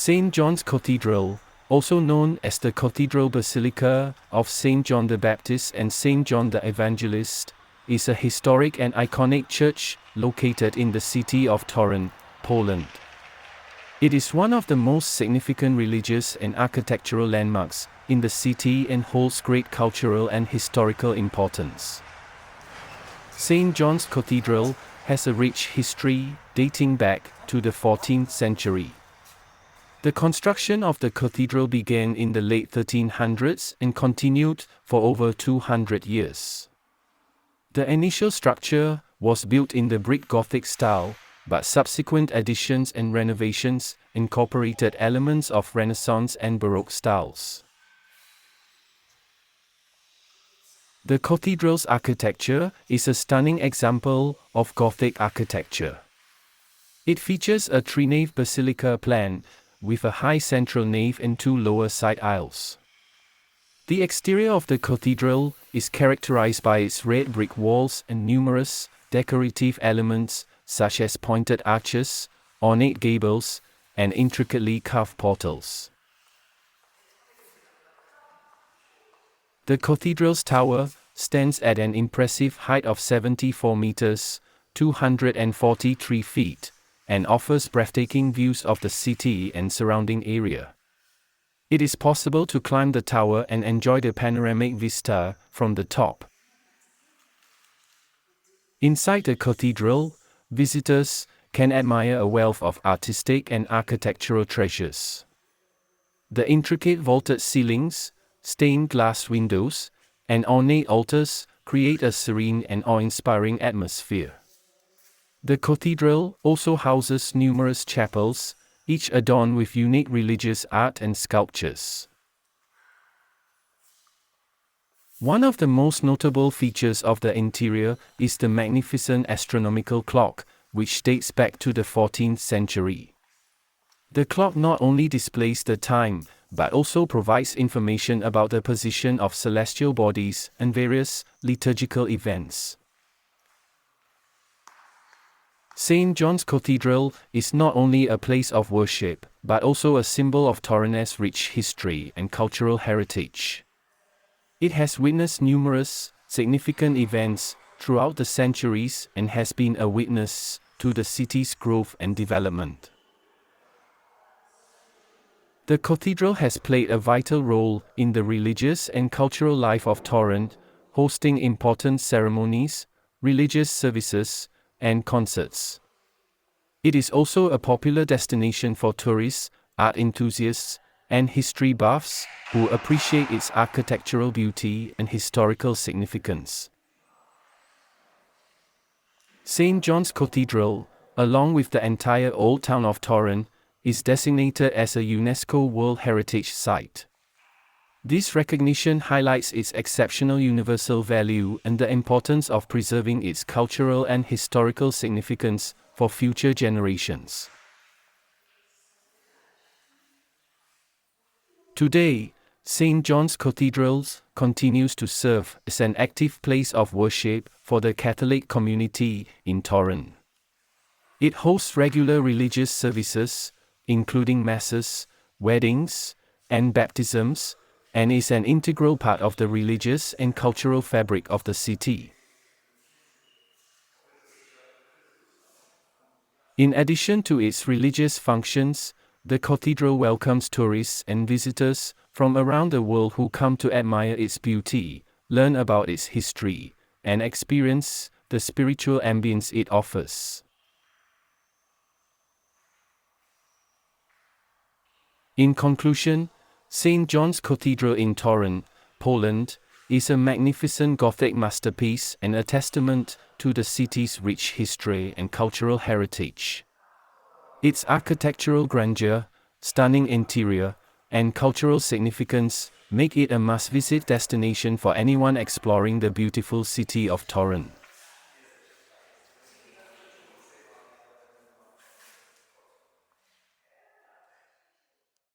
St. John's Cathedral, also known as the Cathedral Basilica of St. John the Baptist and St. John the Evangelist, is a historic and iconic church located in the city of Torun, Poland. It is one of the most significant religious and architectural landmarks in the city and holds great cultural and historical importance. St. John's Cathedral has a rich history dating back to the 14th century. The construction of the cathedral began in the late 1300s and continued for over 200 years. The initial structure was built in the brick Gothic style, but subsequent additions and renovations incorporated elements of Renaissance and Baroque styles. The cathedral's architecture is a stunning example of Gothic architecture. It features a three-nave basilica plan, with a high central nave and two lower side aisles. The exterior of the cathedral is characterized by its red brick walls and numerous decorative elements such as pointed arches, ornate gables, and intricately carved portals. The cathedral's tower stands at an impressive height of 74 meters, 243 feet, and offers breathtaking views of the city and surrounding area. It is possible to climb the tower and enjoy the panoramic vista from the top. Inside the cathedral, visitors can admire a wealth of artistic and architectural treasures. The intricate vaulted ceilings, stained glass windows, and ornate altars create a serene and awe-inspiring atmosphere. The cathedral also houses numerous chapels, each adorned with unique religious art and sculptures. One of the most notable features of the interior is the magnificent astronomical clock, which dates back to the 14th century. The clock not only displays the time, but also provides information about the position of celestial bodies and various liturgical events. St. John's Cathedral is not only a place of worship, but also a symbol of Torun's rich history and cultural heritage. It has witnessed numerous significant events throughout the centuries and has been a witness to the city's growth and development. The cathedral has played a vital role in the religious and cultural life of Torun, hosting important ceremonies, religious services, and concerts. It is also a popular destination for tourists, art enthusiasts, and history buffs who appreciate its architectural beauty and historical significance. St. John's Cathedral, along with the entire old town of Torun, is designated as a UNESCO World Heritage Site. This recognition highlights its exceptional universal value and the importance of preserving its cultural and historical significance for future generations. Today, St. John's Cathedral continues to serve as an active place of worship for the Catholic community in Torun. It hosts regular religious services, including masses, weddings, and baptisms, and is an integral part of the religious and cultural fabric of the city. In addition to its religious functions, the cathedral welcomes tourists and visitors from around the world who come to admire its beauty, learn about its history, and experience the spiritual ambience it offers. In conclusion, St. John's Cathedral in Torun, Poland, is a magnificent Gothic masterpiece and a testament to the city's rich history and cultural heritage. Its architectural grandeur, stunning interior, and cultural significance make it a must-visit destination for anyone exploring the beautiful city of Torun.